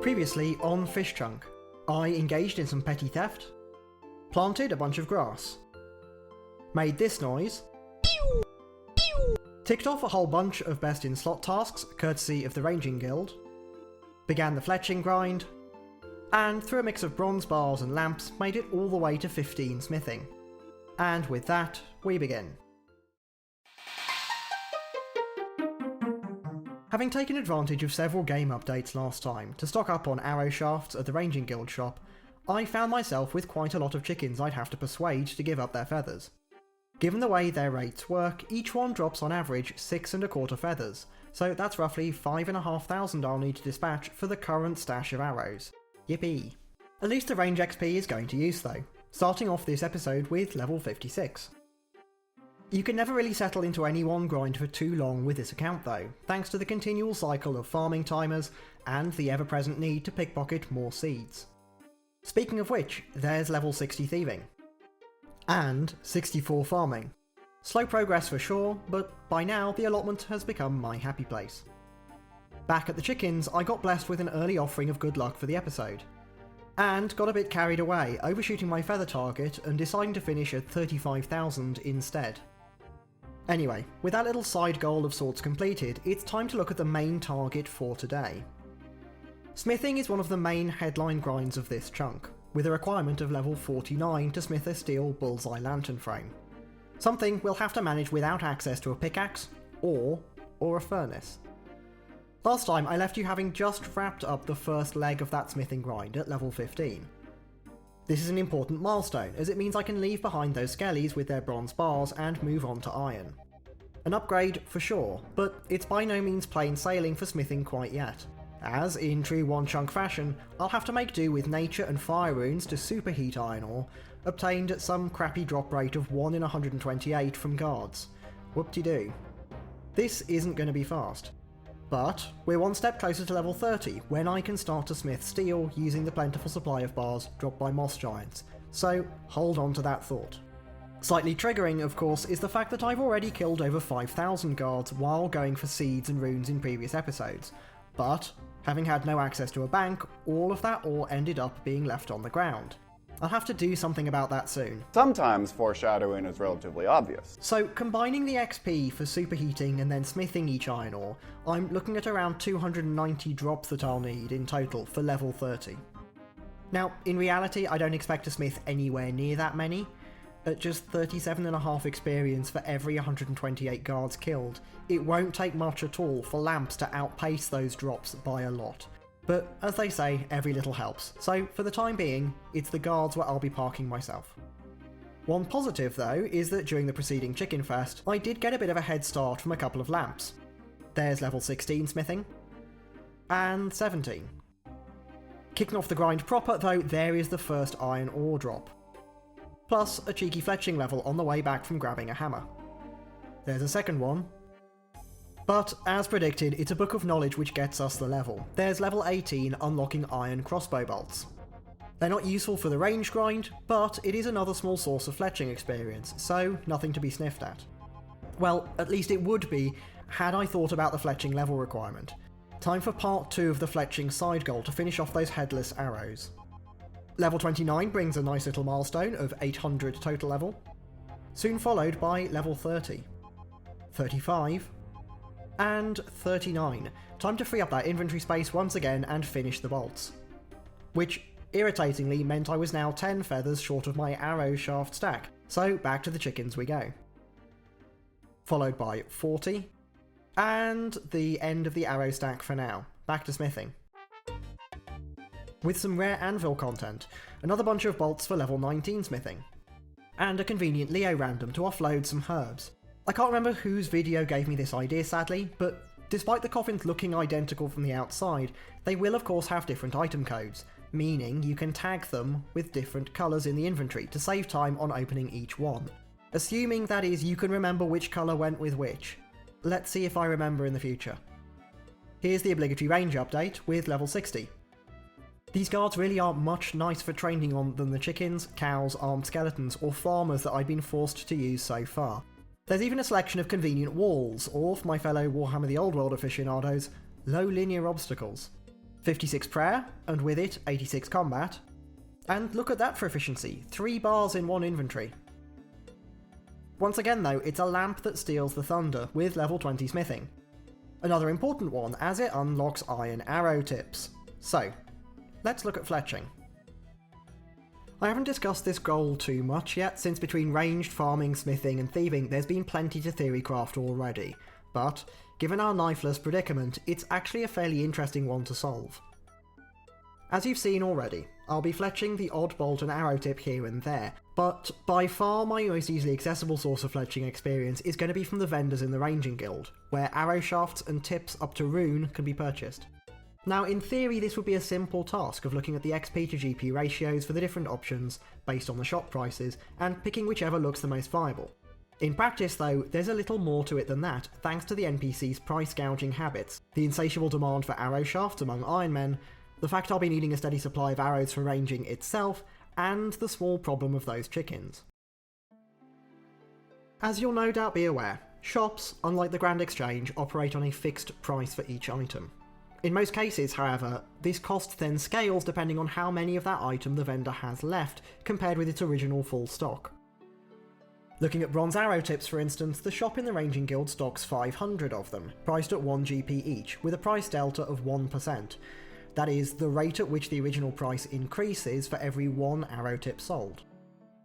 Previously on Fish Chunk, I engaged in some petty theft, planted a bunch of grass, made this noise, ticked off a whole bunch of best in slot tasks courtesy of the Ranging Guild, began the fletching grind, and through a mix of bronze bars and lamps made it all the way to 15 smithing. And with that, we begin. Having taken advantage of several game updates last time to stock up on arrow shafts at the Ranging Guild shop, I found myself with quite a lot of chickens I'd have to persuade to give up their feathers. Given the way their rates work, each one drops on average 6 1/4 feathers, so that's roughly 5,500 I'll need to dispatch for the current stash of arrows. Yippee. At least the range XP is going to use though, starting off this episode with level 56. You can never really settle into any one grind for too long with this account though, thanks to the continual cycle of farming timers and the ever-present need to pickpocket more seeds. Speaking of which, there's level 60 thieving. And 64 farming. Slow progress for sure, but by now the allotment has become my happy place. Back at the chickens, I got blessed with an early offering of good luck for the episode, and got a bit carried away, overshooting my feather target and deciding to finish at 35,000 instead. Anyway, with that little side goal of sorts completed, it's time to look at the main target for today. Smithing is one of the main headline grinds of this chunk, with a requirement of level 49 to smith a steel bullseye lantern frame. Something we'll have to manage without access to a pickaxe, or a furnace. Last time I left you having just wrapped up the first leg of that smithing grind at level 15. This is an important milestone, as it means I can leave behind those skellies with their bronze bars and move on to iron. An upgrade for sure, but it's by no means plain sailing for smithing quite yet, as in true one chunk fashion, I'll have to make do with nature and fire runes to superheat iron ore, obtained at some crappy drop rate of 1 in 128 from guards. Whoop-de-doo. This isn't going to be fast. But we're one step closer to level 30, when I can start to smith steel using the plentiful supply of bars dropped by moss giants, so hold on to that thought. Slightly triggering, of course, is the fact that I've already killed over 5,000 guards while going for seeds and runes in previous episodes, but having had no access to a bank, all of that ore ended up being left on the ground. I'll have to do something about that soon. Sometimes foreshadowing is relatively obvious. So combining the XP for superheating and then smithing each iron ore, I'm looking at around 290 drops that I'll need in total for level 30. Now, in reality I don't expect to smith anywhere near that many. At just 37.5 experience for every 128 guards killed, it won't take much at all for lamps to outpace those drops by a lot. But as they say, every little helps, so for the time being, it's the guards where I'll be parking myself. One positive though is that during the preceding Chicken Fest, I did get a bit of a head start from a couple of lamps. There's level 16 smithing, and 17. Kicking off the grind proper though, there is the first iron ore drop. Plus a cheeky fletching level on the way back from grabbing a hammer. There's a second one. But, as predicted, it's a book of knowledge which gets us the level. There's level 18 unlocking iron crossbow bolts. They're not useful for the range grind, but it is another small source of fletching experience, so nothing to be sniffed at. Well, at least it would be, had I thought about the fletching level requirement. Time for part 2 of the fletching side goal to finish off those headless arrows. Level 29 brings a nice little milestone of 800 total level, soon followed by level 30, 35, and 39. Time to free up that inventory space once again and finish the bolts. Which, irritatingly, meant I was now 10 feathers short of my arrow shaft stack, so back to the chickens we go. Followed by 40, and the end of the arrow stack for now. Back to smithing. With some rare anvil content, another bunch of bolts for level 19 smithing, and a convenient Leo random to offload some herbs. I can't remember whose video gave me this idea sadly, but despite the coffins looking identical from the outside, they will of course have different item codes, meaning you can tag them with different colours in the inventory to save time on opening each one. Assuming that is you can remember which colour went with which. Let's see if I remember in the future. Here's the obligatory range update with level 60. These guards really aren't much nicer for training on than the chickens, cows, armed skeletons, or farmers that I've been forced to use so far. There's even a selection of convenient walls, or for my fellow Warhammer the Old World aficionados, low linear obstacles. 56 prayer, and with it 86 combat. And look at that for efficiency, 3 bars in one inventory. Once again though, it's a lamp that steals the thunder, with level 20 smithing. Another important one, as it unlocks iron arrow tips. So, let's look at fletching. I haven't discussed this goal too much yet, since between ranged, farming, smithing and thieving there's been plenty to theory craft already, but given our knifeless predicament, it's actually a fairly interesting one to solve. As you've seen already, I'll be fletching the odd bolt and arrow tip here and there, but by far my most easily accessible source of fletching experience is going to be from the vendors in the Ranging Guild, where arrow shafts and tips up to rune can be purchased. Now in theory this would be a simple task of looking at the XP to GP ratios for the different options based on the shop prices, and picking whichever looks the most viable. In practice though, there's a little more to it than that, thanks to the NPC's price gouging habits, the insatiable demand for arrow shafts among Ironmen, the fact I'll be needing a steady supply of arrows for ranging itself, and the small problem of those chickens. As you'll no doubt be aware, shops, unlike the Grand Exchange, operate on a fixed price for each item. In most cases, however, this cost then scales depending on how many of that item the vendor has left, compared with its original full stock. Looking at bronze arrow tips for instance, the shop in the Ranging Guild stocks 500 of them, priced at 1 GP each, with a price delta of 1%. That is, the rate at which the original price increases for every 1 arrow tip sold.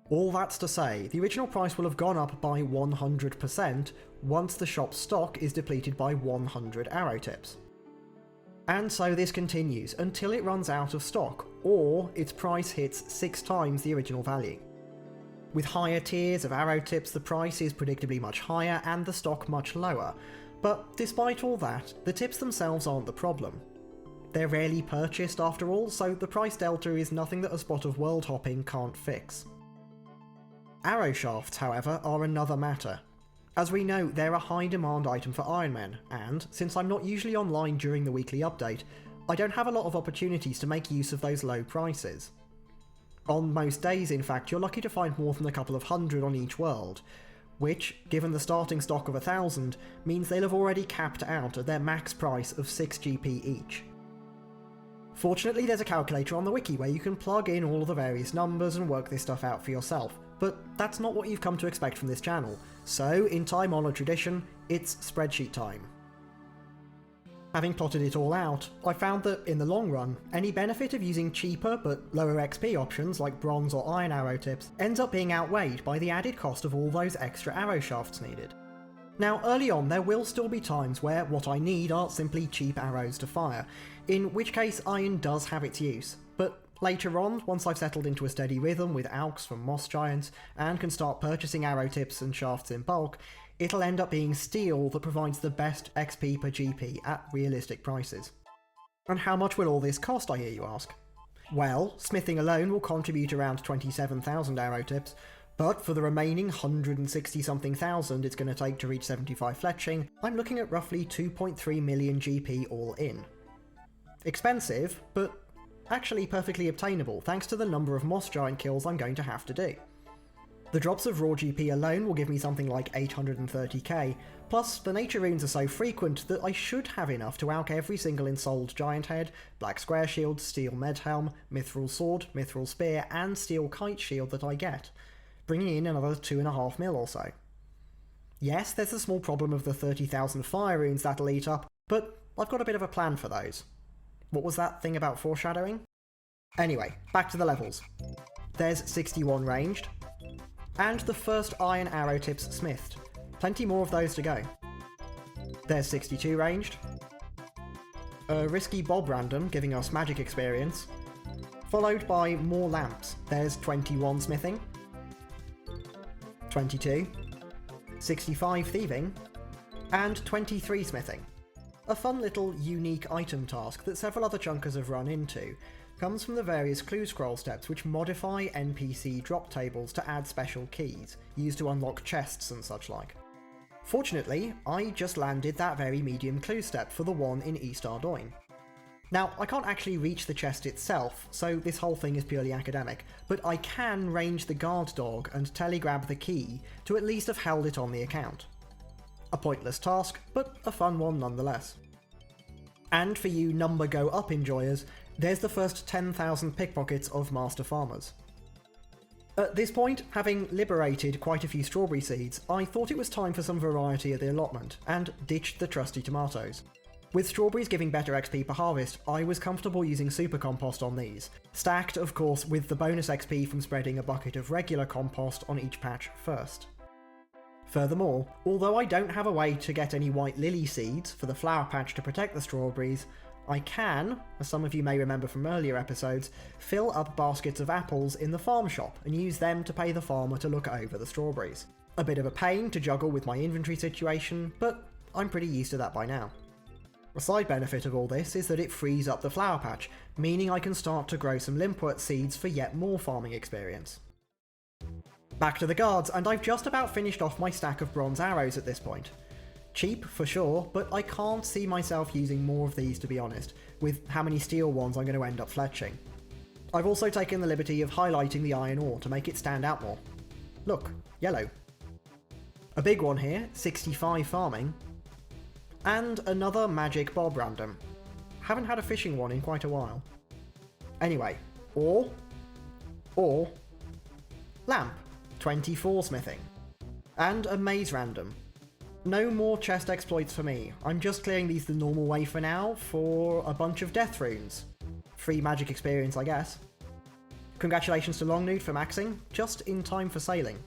All that's to say, the original price will have gone up by 100% once the shop's stock is depleted by 100 arrow tips. And so this continues until it runs out of stock, or its price hits 6 times the original value. With higher tiers of arrow tips, the price is predictably much higher and the stock much lower, but despite all that, the tips themselves aren't the problem. They're rarely purchased after all, so the price delta is nothing that a spot of world hopping can't fix. Arrow shafts, however, are another matter. As we know, they're a high demand item for Ironmen, and since I'm not usually online during the weekly update, I don't have a lot of opportunities to make use of those low prices. On most days, in fact, you're lucky to find more than a couple of hundred on each world, which, given the starting stock of 1,000, means they'll have already capped out at their max price of 6 GP each. Fortunately, there's a calculator on the wiki where you can plug in all of the various numbers and work this stuff out for yourself, but that's not what you've come to expect from this channel, so in time-honoured tradition, it's spreadsheet time. Having plotted it all out, I found that, in the long run, any benefit of using cheaper but lower XP options like bronze or iron arrow tips ends up being outweighed by the added cost of all those extra arrow shafts needed. Now early on there will still be times where what I need are simply cheap arrows to fire, in which case iron does have its use, but later on, once I've settled into a steady rhythm with alks from moss giants and can start purchasing arrow tips and shafts in bulk, it'll end up being steel that provides the best XP per GP at realistic prices. And how much will all this cost, I hear you ask? Well, smithing alone will contribute around 27,000 arrow tips, but for the remaining 160 something thousand it's going to take to reach 75 fletching, I'm looking at roughly 2.3 million GP all in. Expensive, but actually perfectly obtainable thanks to the number of moss giant kills I'm going to have to do. The drops of raw GP alone will give me something like 830k, plus the nature runes are so frequent that I should have enough to alk every single ensouled giant head, black square shield, steel med helm, mithril sword, mithril spear and steel kite shield that I get, bringing in another 2.5 mil or so. Yes, there's a small problem of the 30,000 fire runes that'll eat up, but I've got a bit of a plan for those. What was that thing about foreshadowing? Anyway, back to the levels. There's 61 ranged, and the first iron arrow tips smithed. Plenty more of those to go. There's 62 ranged, a risky bob random giving us magic experience, followed by more lamps. There's 21 smithing, 22, 65 thieving, and 23 smithing. A fun little unique item task that several other chunkers have run into comes from the various clue scroll steps which modify NPC drop tables to add special keys, used to unlock chests and such like. Fortunately, I just landed that very medium clue step for the one in East Ardoyne. Now, I can't actually reach the chest itself, so this whole thing is purely academic, but I can range the guard dog and telegrab the key to at least have held it on the account. A pointless task, but a fun one nonetheless. And for you number go up enjoyers, there's the first 10,000 pickpockets of Master Farmers. At this point, having liberated quite a few strawberry seeds, I thought it was time for some variety at the allotment, and ditched the trusty tomatoes. With strawberries giving better XP per harvest, I was comfortable using super compost on these, stacked of course with the bonus XP from spreading a bucket of regular compost on each patch first. Furthermore, although I don't have a way to get any white lily seeds for the flower patch to protect the strawberries, I can, as some of you may remember from earlier episodes, fill up baskets of apples in the farm shop and use them to pay the farmer to look over the strawberries. A bit of a pain to juggle with my inventory situation, but I'm pretty used to that by now. A side benefit of all this is that it frees up the flower patch, meaning I can start to grow some limpwort seeds for yet more farming experience. Back to the guards, and I've just about finished off my stack of bronze arrows at this point. Cheap, for sure, but I can't see myself using more of these to be honest, with how many steel ones I'm going to end up fletching. I've also taken the liberty of highlighting the iron ore to make it stand out more. Look, yellow. A big one here, 65 farming. And another magic bob random. Haven't had a fishing one in quite a while. Anyway, ore, lamp, 24 smithing. And a maze random. No more chest exploits for me, I'm just clearing these the normal way for now, for a bunch of death runes. Free magic experience, I guess. Congratulations to Longnude for maxing, just in time for sailing.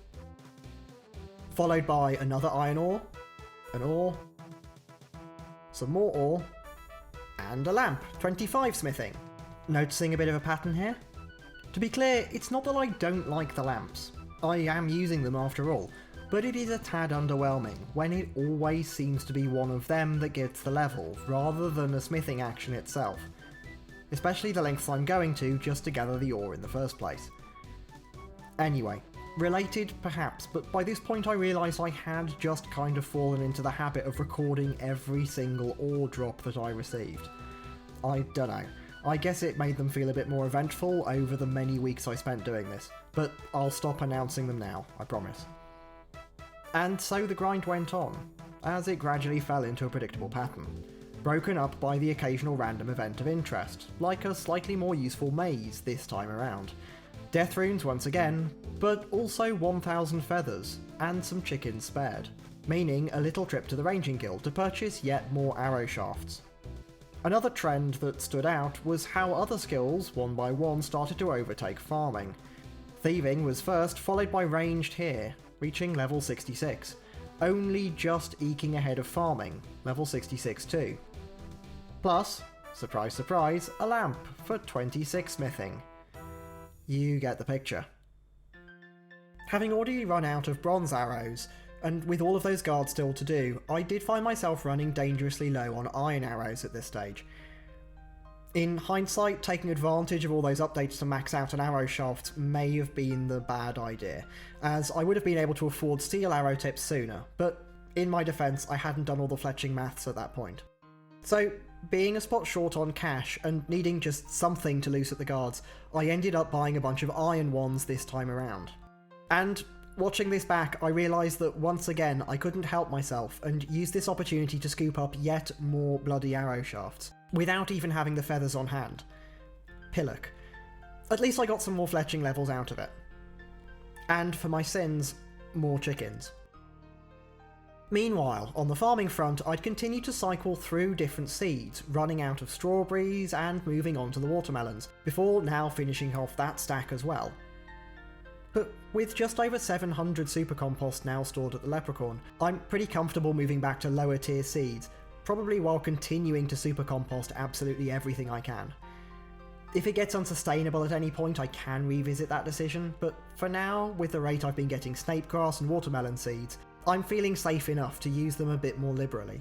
Followed by another iron ore, an ore, some more ore, and a lamp, 25 smithing. Noticing a bit of a pattern here? To be clear, it's not that I don't like the lamps. I am using them after all, but it is a tad underwhelming when it always seems to be one of them that gets the level, rather than a smithing action itself. Especially the lengths I'm going to just to gather the ore in the first place. Anyway, related perhaps, but by this point I realised I had just kind of fallen into the habit of recording every single ore drop that I received. I don't know. I guess it made them feel a bit more eventful over the many weeks I spent doing this, but I'll stop announcing them now, I promise. And so the grind went on, as it gradually fell into a predictable pattern, broken up by the occasional random event of interest, like a slightly more useful maze this time around. Death runes once again, but also 1,000 feathers, and some chickens spared, meaning a little trip to the ranging guild to purchase yet more arrow shafts. Another trend that stood out was how other skills, one by one, started to overtake farming. Thieving was first, followed by ranged here, reaching level 66, only just eking ahead of farming, level 66 too. Plus, surprise surprise, a lamp for 26 smithing. You get the picture. Having already run out of bronze arrows, and with all of those guards still to do, I did find myself running dangerously low on iron arrows at this stage. In hindsight, taking advantage of all those updates to max out an arrow shaft may have been the bad idea, as I would have been able to afford steel arrow tips sooner, but in my defence I hadn't done all the fletching maths at that point. So, being a spot short on cash and needing just something to loose at the guards, I ended up buying a bunch of iron ones this time around. And watching this back, I realised that once again I couldn't help myself and used this opportunity to scoop up yet more bloody arrow shafts, without even having the feathers on hand. Pillock. At least I got some more fletching levels out of it. And for my sins, more chickens. Meanwhile, on the farming front, I'd continue to cycle through different seeds, running out of strawberries and moving on to the watermelons, before now finishing off that stack as well. But with just over 700 super compost now stored at the Leprechaun, I'm pretty comfortable moving back to lower tier seeds, probably while continuing to super compost absolutely everything I can. If it gets unsustainable at any point, I can revisit that decision, but for now, with the rate I've been getting snapegrass and watermelon seeds, I'm feeling safe enough to use them a bit more liberally.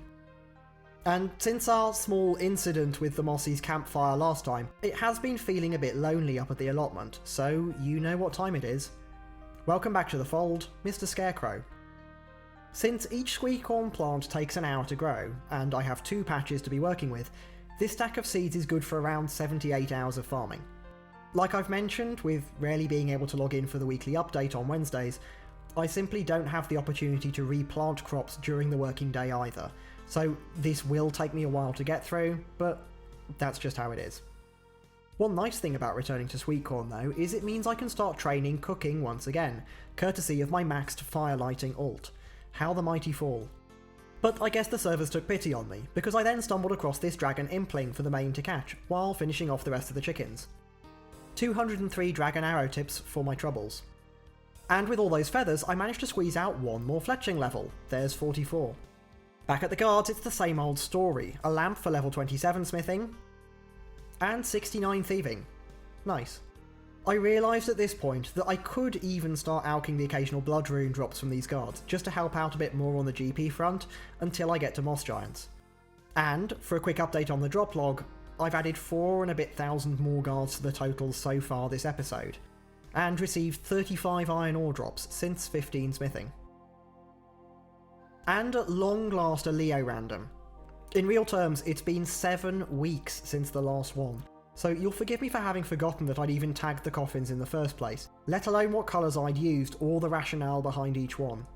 And since our small incident with the Mossies campfire last time, it has been feeling a bit lonely up at the allotment, so you know what time it is. Welcome back to the fold, Mr. Scarecrow. Since each squeakhorn plant takes an hour to grow, and I have 2 patches to be working with, this stack of seeds is good for around 78 hours of farming. Like I've mentioned, with rarely being able to log in for the weekly update on Wednesdays, I simply don't have the opportunity to replant crops during the working day either, so this will take me a while to get through, but that's just how it is. One nice thing about returning to sweet corn though is it means I can start training cooking once again, courtesy of my maxed firelighting alt. How the mighty fall. But I guess the servers took pity on me, because I then stumbled across this dragon impling for the main to catch, while finishing off the rest of the chickens. 203 dragon arrow tips for my troubles. And with all those feathers, I managed to squeeze out one more fletching level. There's 44. Back at the guards, it's the same old story. A lamp for level 27 smithing, and 69 thieving. Nice. I realised at this point that I could even start alching the occasional blood rune drops from these guards, just to help out a bit more on the GP front, until I get to Moss Giants. And, for a quick update on the drop log, I've added 4 and a bit thousand more guards to the totals so far this episode, and received 35 iron ore drops since 15 smithing. And at long last a Leo random. In real terms, it's been 7 weeks since the last one, so you'll forgive me for having forgotten that I'd even tagged the coffins in the first place, let alone what colours I'd used or the rationale behind each one.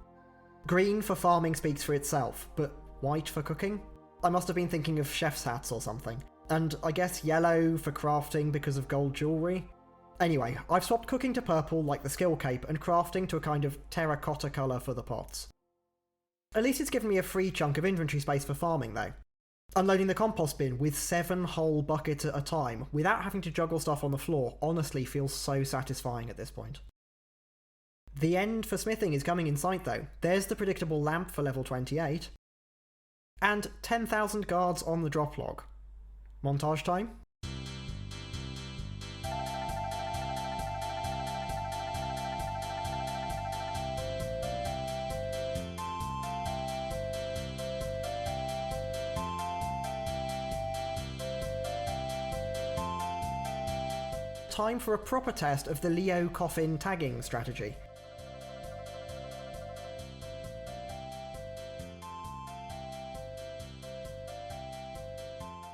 Green for farming speaks for itself, but white for cooking? I must have been thinking of chef's hats or something. And I guess yellow for crafting because of gold jewellery? Anyway, I've swapped cooking to purple like the skill cape and crafting to a kind of terracotta colour for the pots. At least it's given me a free chunk of inventory space for farming though. Unloading the compost bin with 7 whole buckets at a time without having to juggle stuff on the floor honestly feels so satisfying at this point. The end for smithing is coming in sight though. There's the predictable lamp for level 28. And 10,000 guards on the drop log. Montage time? Time for a proper test of the Leo coffin tagging strategy.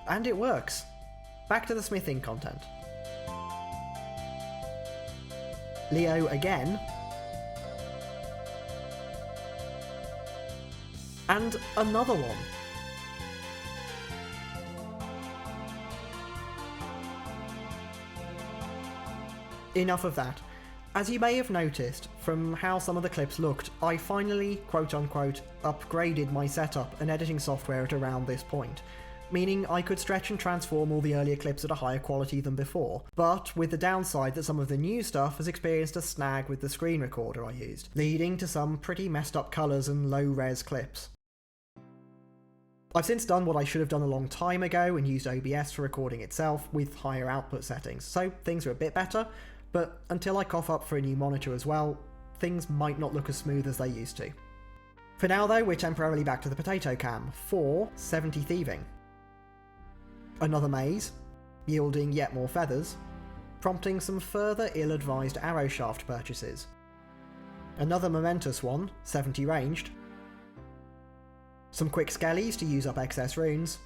And it works. Back to the smithing content. Leo again. And another one. Enough of that. As you may have noticed from how some of the clips looked, I finally, quote-unquote, upgraded my setup and editing software at around this point, meaning I could stretch and transform all the earlier clips at a higher quality than before, but with the downside that some of the new stuff has experienced a snag with the screen recorder I used, leading to some pretty messed up colours and low-res clips. I've since done what I should have done a long time ago and used OBS for recording itself with higher output settings, so things are a bit better, but until I cough up for a new monitor as well, things might not look as smooth as they used to. For now though, we're temporarily back to the potato cam for 70 thieving. Another maze, yielding yet more feathers, prompting some further ill-advised arrow shaft purchases. Another momentous one, 70 ranged. Some quick skellies to use up excess runes.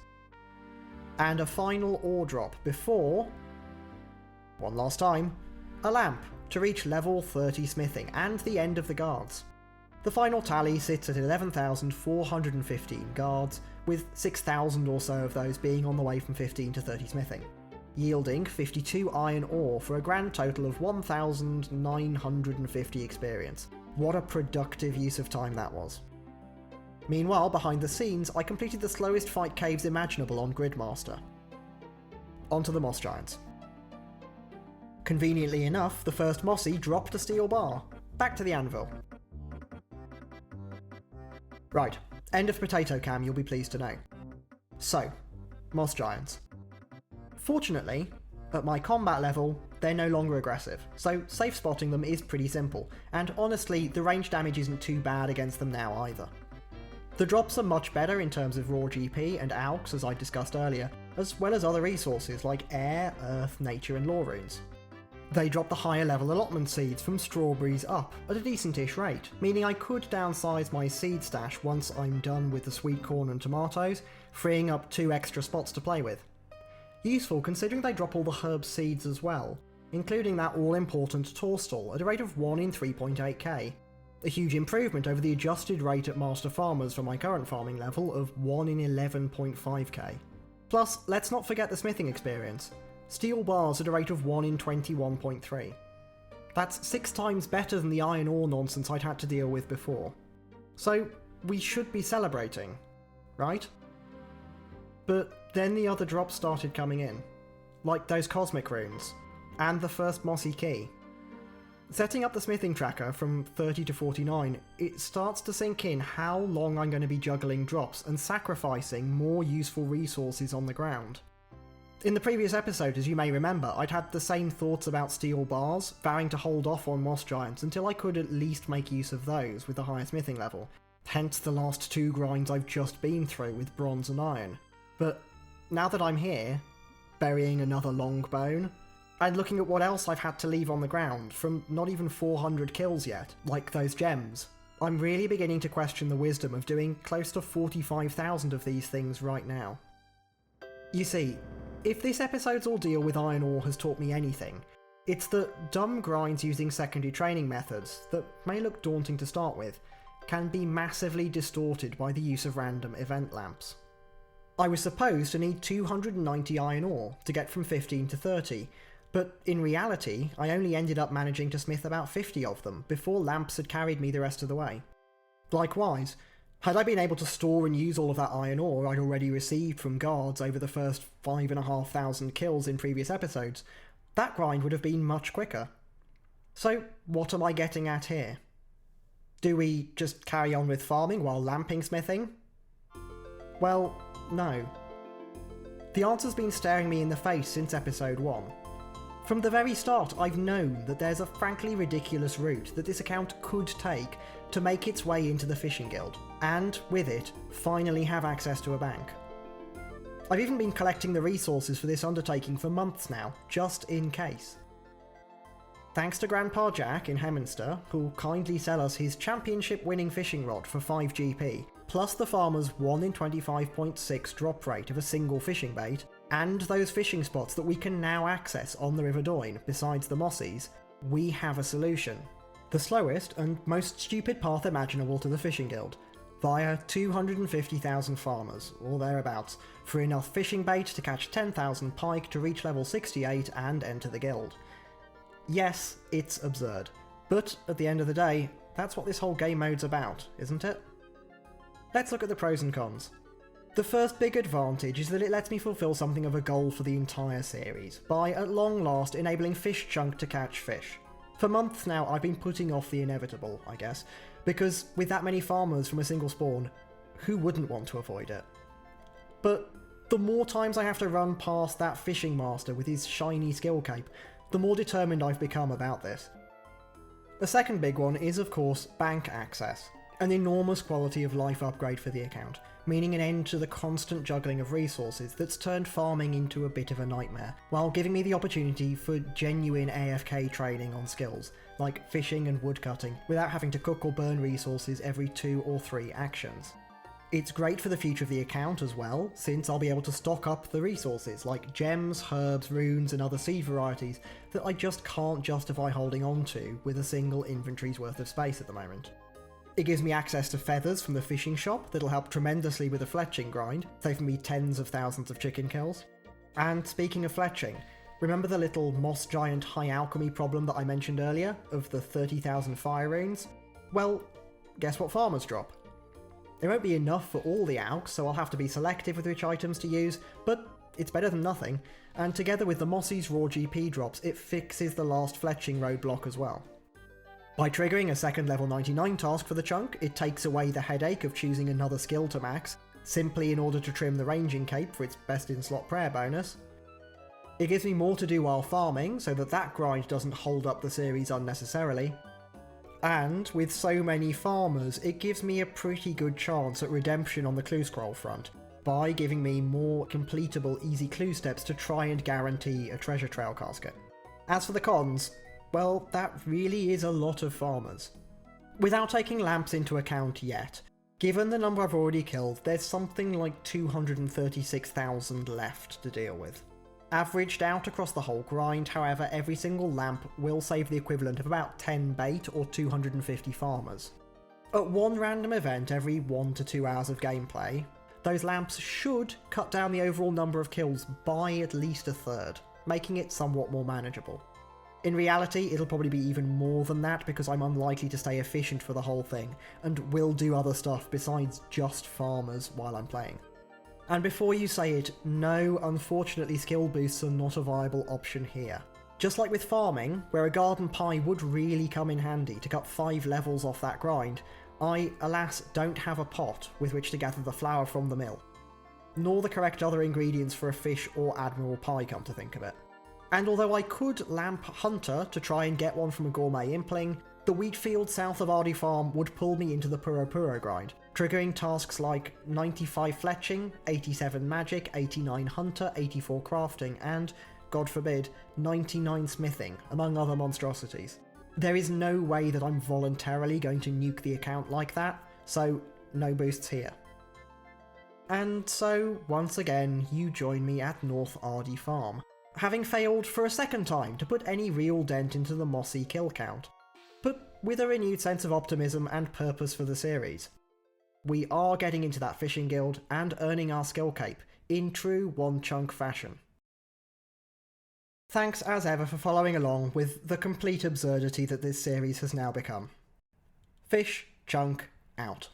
And a final ore drop before, one last time, a lamp to reach level 30 smithing and the end of the guards. The final tally sits at 11,415 guards, with 6,000 or so of those being on the way from 15 to 30 smithing, yielding 52 iron ore for a grand total of 1,950 experience. What a productive use of time that was. Meanwhile, behind the scenes, I completed the slowest fight caves imaginable on Gridmaster. Onto the Moss Giants. Conveniently enough, the first Mossy dropped a steel bar. Back to the anvil. Right, end of potato cam, you'll be pleased to know. So, Moss Giants. Fortunately, at my combat level, they're no longer aggressive, so safe spotting them is pretty simple, and honestly, the range damage isn't too bad against them now either. The drops are much better in terms of raw GP and AUX, as I discussed earlier, as well as other resources like air, earth, nature and lore runes. They drop the higher level allotment seeds from strawberries up at a decent-ish rate, meaning I could downsize my seed stash once I'm done with the sweet corn and tomatoes, freeing up 2 extra spots to play with. Useful considering they drop all the herb seeds as well, including that all-important Torstal at a rate of 1 in 3.8k. a huge improvement over the adjusted rate at Master Farmers for my current farming level of 1 in 11.5k. Plus, let's not forget the smithing experience. Steel bars at a rate of 1 in 21.3. That's 6 times better than the iron ore nonsense I'd had to deal with before. So, we should be celebrating, right? But then the other drops started coming in, like those cosmic runes, and the first mossy key. Setting up the smithing tracker from 30 to 49, it starts to sink in how long I'm going to be juggling drops and sacrificing more useful resources on the ground. In the previous episode, as you may remember, I'd had the same thoughts about steel bars, vowing to hold off on moss giants until I could at least make use of those with the higher smithing level, hence the last 2 grinds I've just been through with bronze and iron. But now that I'm here, burying another long bone, and looking at what else I've had to leave on the ground from not even 400 kills yet, like those gems, I'm really beginning to question the wisdom of doing close to 45,000 of these things right now. You see, if this episode's ordeal with iron ore has taught me anything, it's that dumb grinds using secondary training methods that may look daunting to start with can be massively distorted by the use of random event lamps. I was supposed to need 290 iron ore to get from 15 to 30, but in reality, I only ended up managing to smith about 50 of them before lamps had carried me the rest of the way. Likewise, had I been able to store and use all of that iron ore I'd already received from guards over the first 5,500 kills in previous episodes, that grind would have been much quicker. So what am I getting at here? Do we just carry on with farming while lamping smithing? Well, no. The answer's been staring me in the face since episode 1. From the very start, I've known that there's a frankly ridiculous route that this account could take to make its way into the fishing guild, and, with it, finally have access to a bank. I've even been collecting the resources for this undertaking for months now, just in case. Thanks to Grandpa Jack in Hemminster, who'll kindly sell us his championship-winning fishing rod for 5 GP, plus the farmer's 1 in 25.6 drop rate of a single fishing bait, and those fishing spots that we can now access on the River Doyne besides the mossies, we have a solution. The slowest and most stupid path imaginable to the fishing guild, via 250,000 farmers, or thereabouts, for enough fishing bait to catch 10,000 pike to reach level 68 and enter the guild. Yes, it's absurd, but at the end of the day, that's what this whole game mode's about, isn't it? Let's look at the pros and cons. The first big advantage is that it lets me fulfill something of a goal for the entire series, by at long last enabling Fish Chunk to catch fish. For months now I've been putting off the inevitable, I guess, because with that many farmers from a single spawn, who wouldn't want to avoid it? But the more times I have to run past that fishing master with his shiny skill cape, the more determined I've become about this. The second big one is of course bank access, an enormous quality of life upgrade for the account, meaning an end to the constant juggling of resources that's turned farming into a bit of a nightmare, while giving me the opportunity for genuine AFK training on skills, like fishing and woodcutting, without having to cook or burn resources every 2 or 3 actions. It's great for the future of the account as well, since I'll be able to stock up the resources, like gems, herbs, runes and other seed varieties that I just can't justify holding on to with a single inventory's worth of space at the moment. It gives me access to feathers from the fishing shop that'll help tremendously with the fletching grind, saving me tens of thousands of chicken kills. And speaking of fletching, remember the little moss giant high alchemy problem that I mentioned earlier, of the 30,000 fire runes? Well, guess what farmers drop? It won't be enough for all the alchs, so I'll have to be selective with which items to use, but it's better than nothing, and together with the Mossy's raw GP drops, it fixes the last fletching roadblock as well. By triggering a second level 99 task for the chunk, it takes away the headache of choosing another skill to max, simply in order to trim the ranging cape for its best in slot prayer bonus. It gives me more to do while farming, so that grind doesn't hold up the series unnecessarily. And with so many farmers, it gives me a pretty good chance at redemption on the clue scroll front, by giving me more completable easy clue steps to try and guarantee a treasure trail casket. As for the cons, well, that really is a lot of farmers. Without taking lamps into account yet, given the number I've already killed, there's something like 236,000 left to deal with. Averaged out across the whole grind, however, every single lamp will save the equivalent of about 10 bait or 250 farmers. At one random event every 1 to 2 hours of gameplay, those lamps should cut down the overall number of kills by at least a third, making it somewhat more manageable. In reality, it'll probably be even more than that because I'm unlikely to stay efficient for the whole thing, and will do other stuff besides just farmers while I'm playing. And before you say it, no, unfortunately skill boosts are not a viable option here. Just like with farming, where a garden pie would really come in handy to cut 5 levels off that grind, I, alas, don't have a pot with which to gather the flour from the mill. Nor the correct other ingredients for a fish or admiral pie, come to think of it. And although I could lamp Hunter to try and get one from a gourmet impling, the wheat field south of Ardy Farm would pull me into the Puro Puro grind, triggering tasks like 95 fletching, 87 magic, 89 hunter, 84 crafting, and, God forbid, 99 smithing, among other monstrosities. There is no way that I'm voluntarily going to nuke the account like that, so no boosts here. And so, once again, you join me at North Ardy Farm, having failed for a second time to put any real dent into the mossy kill count, but with a renewed sense of optimism and purpose for the series. We are getting into that fishing guild and earning our skill cape, in true One Chunk fashion. Thanks as ever for following along with the complete absurdity that this series has now become. Fish Chunk out.